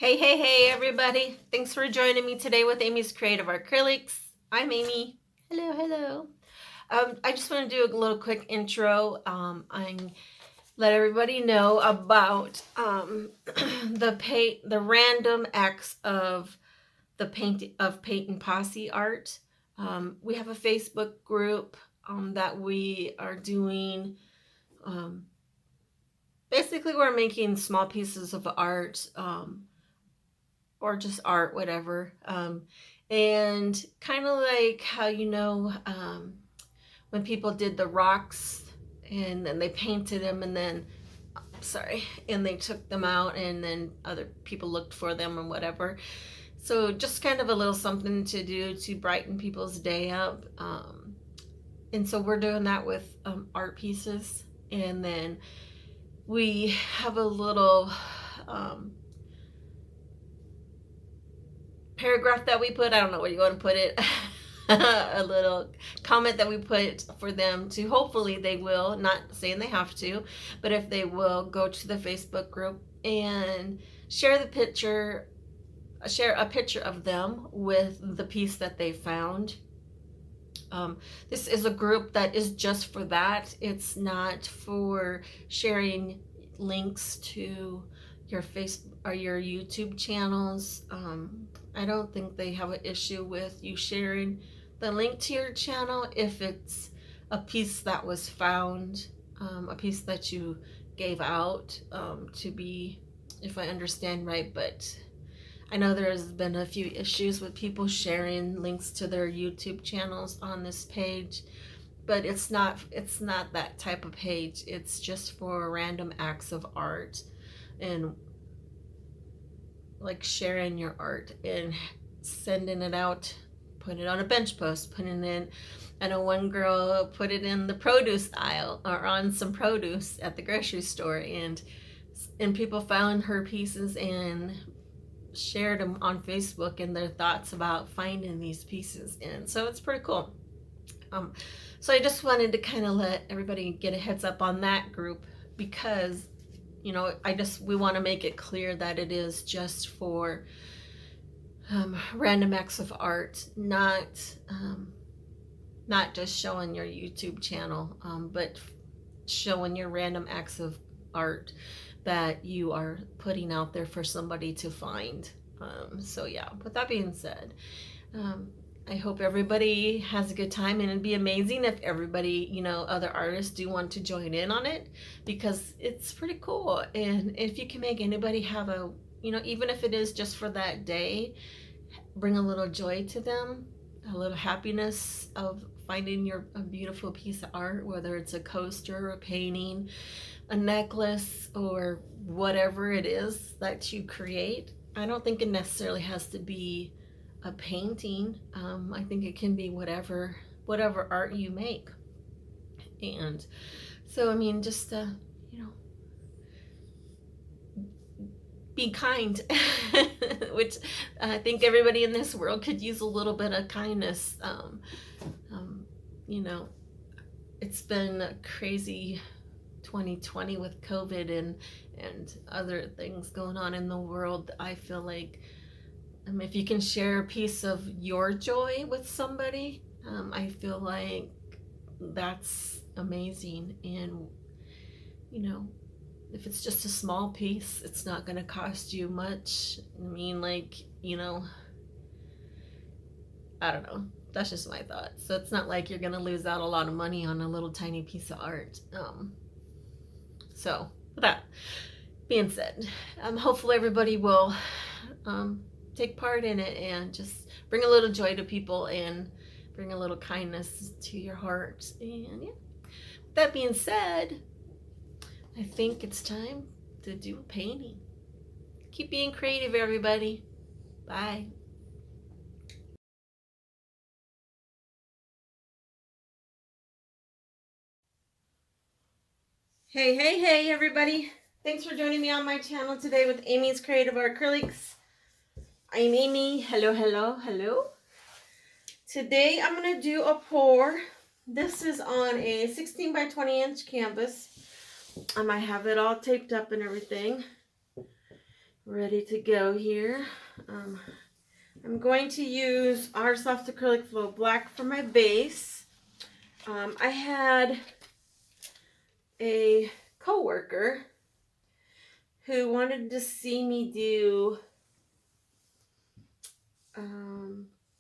Hey everybody. Thanks for joining me today with Amy's Creative Acrylics. I'm Amy. Hello. I just want to do a little quick intro. I let everybody know about the random acts of the paint and posse art. We have a Facebook group that we are doing. Basically, we're making small pieces of art. Or just art, whatever. And kind of like how, when people did the rocks and then they painted them and then, and they took them out and then other people looked for them and whatever. So just kind of a little something to do to brighten people's day up. And so we're doing that with art pieces. And then we have a little paragraph that we put, I don't know what you want to put it, a little comment that we put for them to, hopefully they will, not saying they have to, but if they will, go to the Facebook group and share a picture of them with the piece that they found. This is a group that is just for that. It's not for sharing links to your Facebook or your YouTube channels. I don't think they have an issue with you sharing the link to your channel if it's a piece that was found, a piece that you gave out to be, if I understand right. But I know there's been a few issues with people sharing links to their YouTube channels on this page, but it's not that type of page. It's just for random acts of art and like sharing your art and sending it out, putting it on a bench post, putting it in. I know one girl put it in the produce aisle or on some produce at the grocery store, and people found her pieces and shared them on Facebook and their thoughts about finding these pieces. And so it's pretty cool. So I just wanted to kind of let everybody get a heads up on that group, because we want to make it clear that it is just for random acts of art, not just showing your YouTube channel, but showing your random acts of art that you are putting out there for somebody to find. So yeah, with that being said, I hope everybody has a good time, and it'd be amazing if everybody, other artists do want to join in on it, because it's pretty cool. And if you can make anybody have a, even if it is just for that day, bring a little joy to them, a little happiness of finding a beautiful piece of art, whether it's a coaster, a painting, a necklace, or whatever it is that you create. I don't think it necessarily has to be a painting. I think it can be whatever art you make. And so, I mean, just be kind, which I think everybody in this world could use a little bit of kindness. It's been a crazy 2020 with COVID and other things going on in the world. I feel like if you can share a piece of your joy with somebody, I feel like that's amazing. And if it's just a small piece, it's not going to cost you much. I mean, I don't know. That's just my thought. So it's not like you're going to lose out a lot of money on a little tiny piece of art. So with that being said, hopefully everybody will take part in it and just bring a little joy to people and bring a little kindness to your heart. And yeah, with that being said, I think it's time to do a painting. Keep being creative, everybody. Bye. Hey everybody. Thanks for joining me on my channel today with Amy's Creative Acrylics. I'm Amy. Hello. Today I'm going to do a pour. This is on a 16 by 20 inch canvas. I have it all taped up and everything. Ready to go here. I'm going to use our Soft Acrylic Flow Black for my base. I had a coworker who wanted to see me do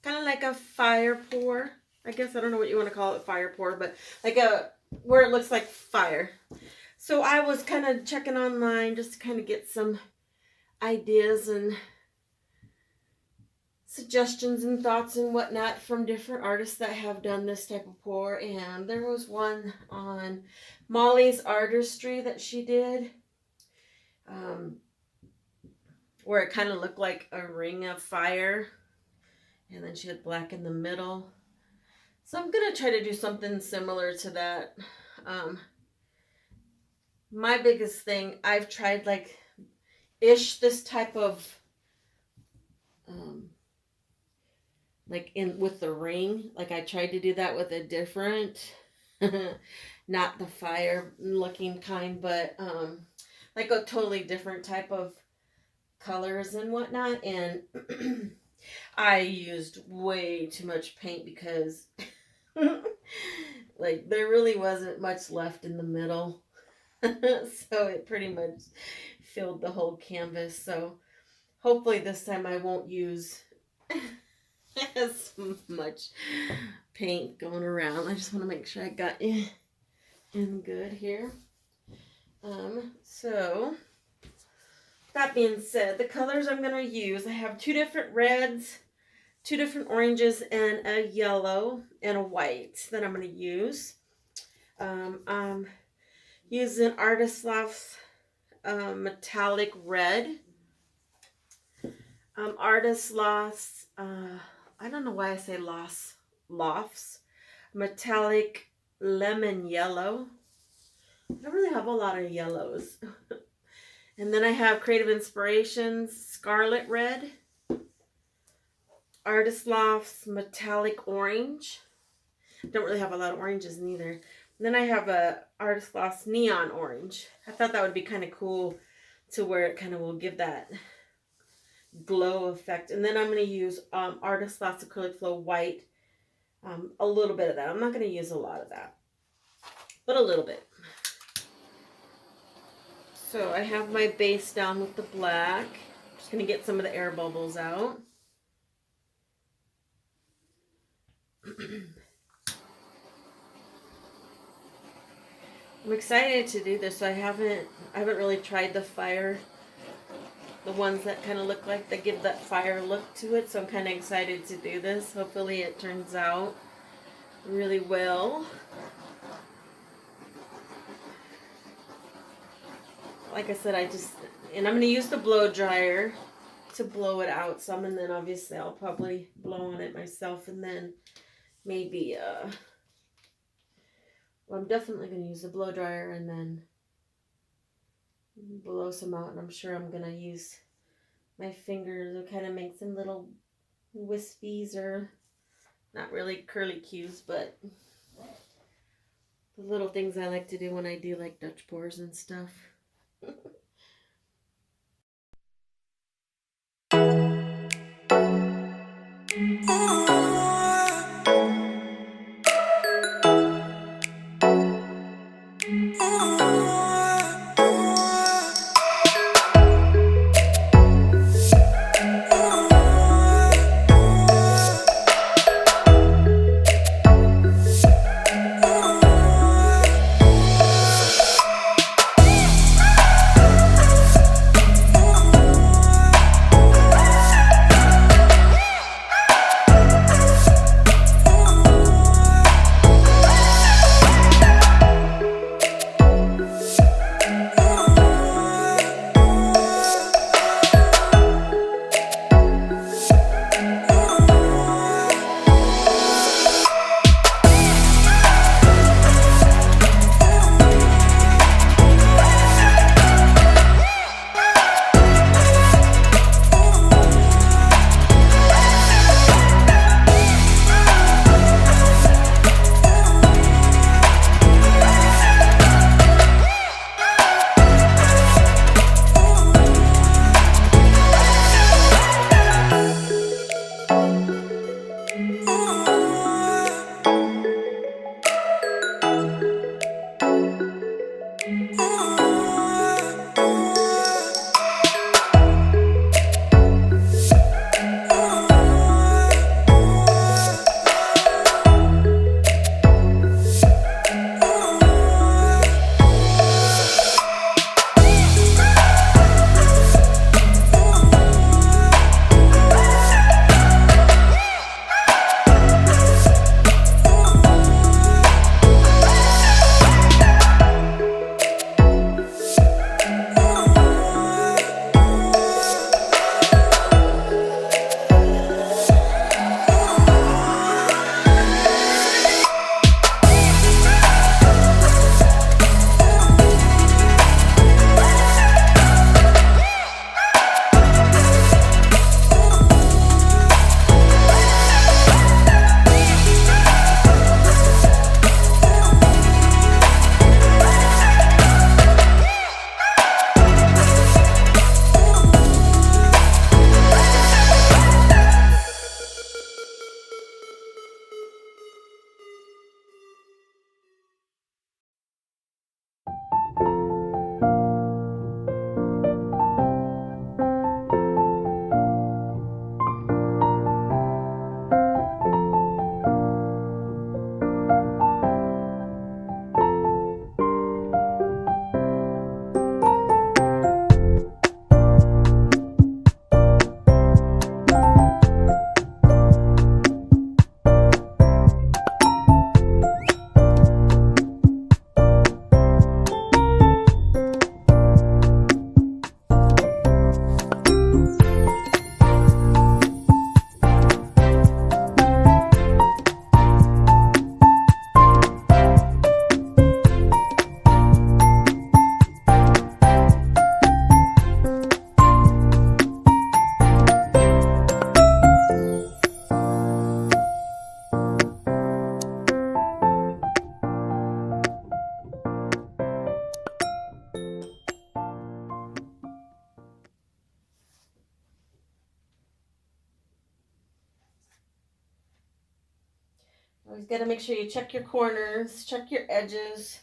kind of like a fire pour. I guess I don't know what you want to call it, fire pour, but like where it looks like fire. So I was kind of checking online just to kind of get some ideas and suggestions and thoughts and whatnot from different artists that have done this type of pour. And there was one on Molly's Artistry that she did, where it kind of looked like a ring of fire, and then she had black in the middle. So I'm gonna try to do something similar to that. My biggest thing, I've tried like this type of like with the ring. Like I tried to do that with a different not the fire looking kind, but like a totally different type of colors and whatnot. And I used way too much paint because like there really wasn't much left in the middle. So it pretty much filled the whole canvas. So hopefully this time I won't use as much paint going around. I just want to make sure I got in good here. So that being said, the colors I'm going to use, I have 2 different reds, 2 different oranges, and a yellow and a white that I'm going to use. I'm using Artist Lofts metallic red. Artist Lofts, I don't know why I say Lofts, metallic lemon yellow. I don't really have a lot of yellows. And then I have Creative Inspirations Scarlet red, Artist Lofts metallic orange. Don't really have a lot of oranges neither. And then I have a Artist Lofts neon orange. I thought that would be kind of cool to where it kind of will give that glow effect. And then I'm going to use Artist Lofts Acrylic Flow white. A little bit of that. I'm not going to use a lot of that, but a little bit. So I have my base down with the black. Just going to get some of the air bubbles out. I'm excited to do this. I haven't really tried the ones that kind of look like they give that fire look to it. So I'm kind of excited to do this. Hopefully it turns out really well. Like I said, and I'm going to use the blow dryer to blow it out some, and then obviously I'll probably blow on it myself, and then maybe, well, I'm definitely going to use the blow dryer and then blow some out, and I'm sure I'm going to use my fingers to kind of make some little wispies, or not really curly cues, but the little things I like to do when I do like Dutch pours and stuff. Always got to make sure you check your corners, check your edges.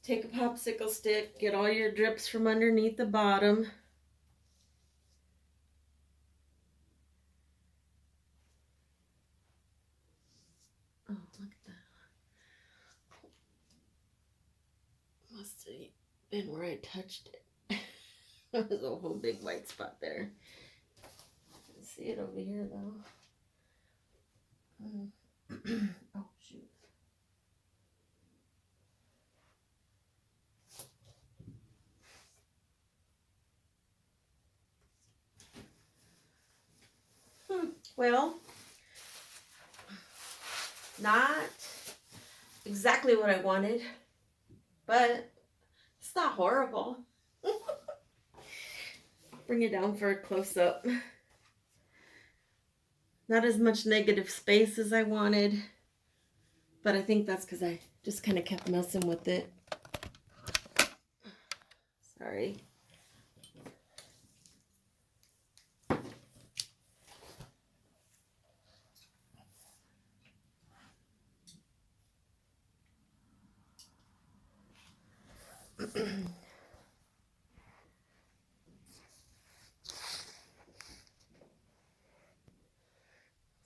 Take a popsicle stick, get all your drips from underneath the bottom. Oh, look at that. Must have been where I touched it. There's a whole big white spot there. I can see it over here though. Oh, shoot. Well, not exactly what I wanted, but it's not horrible. Bring it down for a close-up. Not as much negative space as I wanted, but I think that's because I just kind of kept messing with it. Sorry.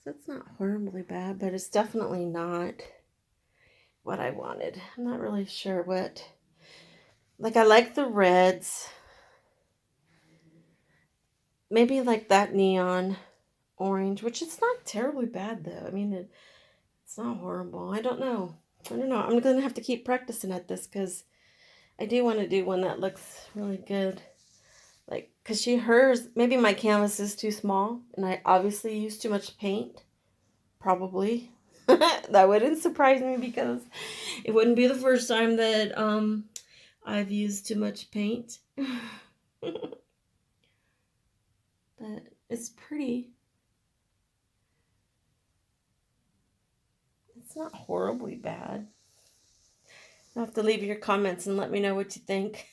So it's not horribly bad, but it's definitely not what I wanted. I'm not really sure what. Like, I like the reds. Maybe like that neon orange, which it's not terribly bad though. I mean, it's not horrible. I don't know. I'm going to have to keep practicing at this because I do want to do one that looks really good. Like, because maybe my canvas is too small and I obviously use too much paint. Probably. That wouldn't surprise me because it wouldn't be the first time that I've used too much paint. But it's pretty. It's not horribly bad. You'll have to leave your comments and let me know what you think.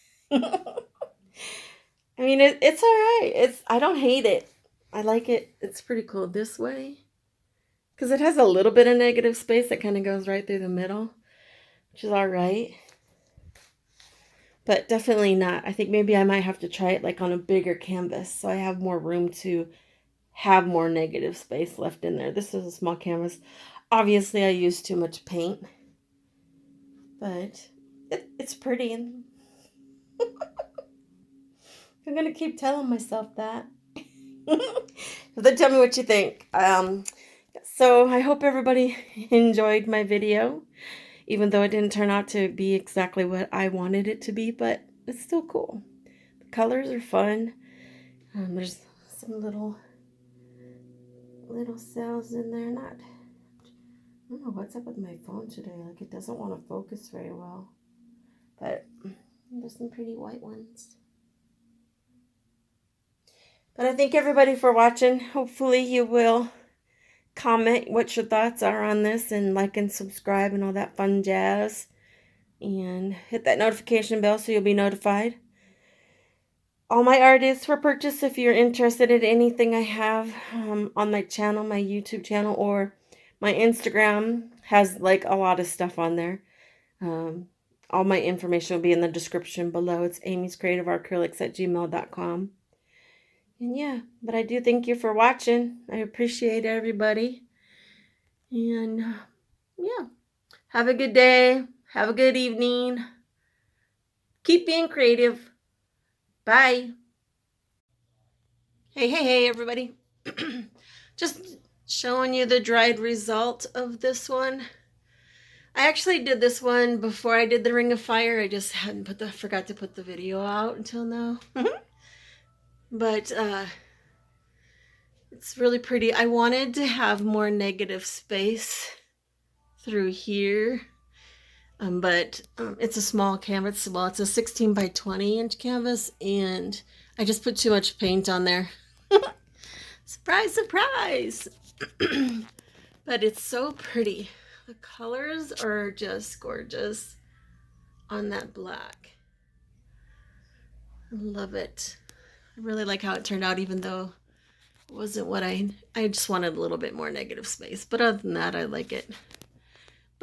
I mean, it's all right. I don't hate it. I like it. It's pretty cool this way. Because it has a little bit of negative space that kind of goes right through the middle, which is all right. But definitely not. I think maybe I might have to try it like on a bigger canvas so I have more room to have more negative space left in there. This is a small canvas. Obviously, I use too much paint, but it's pretty. I'm going to keep telling myself that. So then tell me what you think. So I hope everybody enjoyed my video, even though it didn't turn out to be exactly what I wanted it to be, but it's still cool. The colors are fun. There's some little cells in there. I don't know what's up with my phone today. Like, it doesn't want to focus very well. But there's some pretty white ones. But I thank everybody for watching. Hopefully you will comment what your thoughts are on this and like and subscribe and all that fun jazz. And hit that notification bell so you'll be notified. All my art is for purchase if you're interested in anything I have on my channel, my YouTube channel, or my Instagram has like a lot of stuff on there. All my information will be in the description below. It's amyscreativeacrylics@gmail.com. And yeah, but I do thank you for watching. I appreciate everybody. And yeah, have a good day. Have a good evening. Keep being creative. Bye. Hey, everybody. Just showing you the dried result of this one. I actually did this one before I did the Ring of Fire. I just forgot to put the video out until now. But it's really pretty. I wanted to have more negative space through here. But it's a small canvas. Well, it's a 16 by 20 inch canvas, and I just put too much paint on there. Surprise, surprise. But it's so pretty. The colors are just gorgeous on that black. I love it. I really like how it turned out, even though it wasn't what I just wanted a little bit more negative space. But other than that, I like it.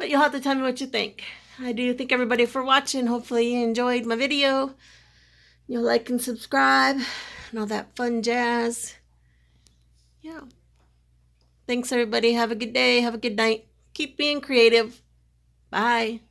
But you'll have to tell me what you think. I do thank everybody for watching. Hopefully you enjoyed my video. You'll like and subscribe and all that fun jazz. Yeah. Thanks, everybody. Have a good day. Have a good night. Keep being creative. Bye.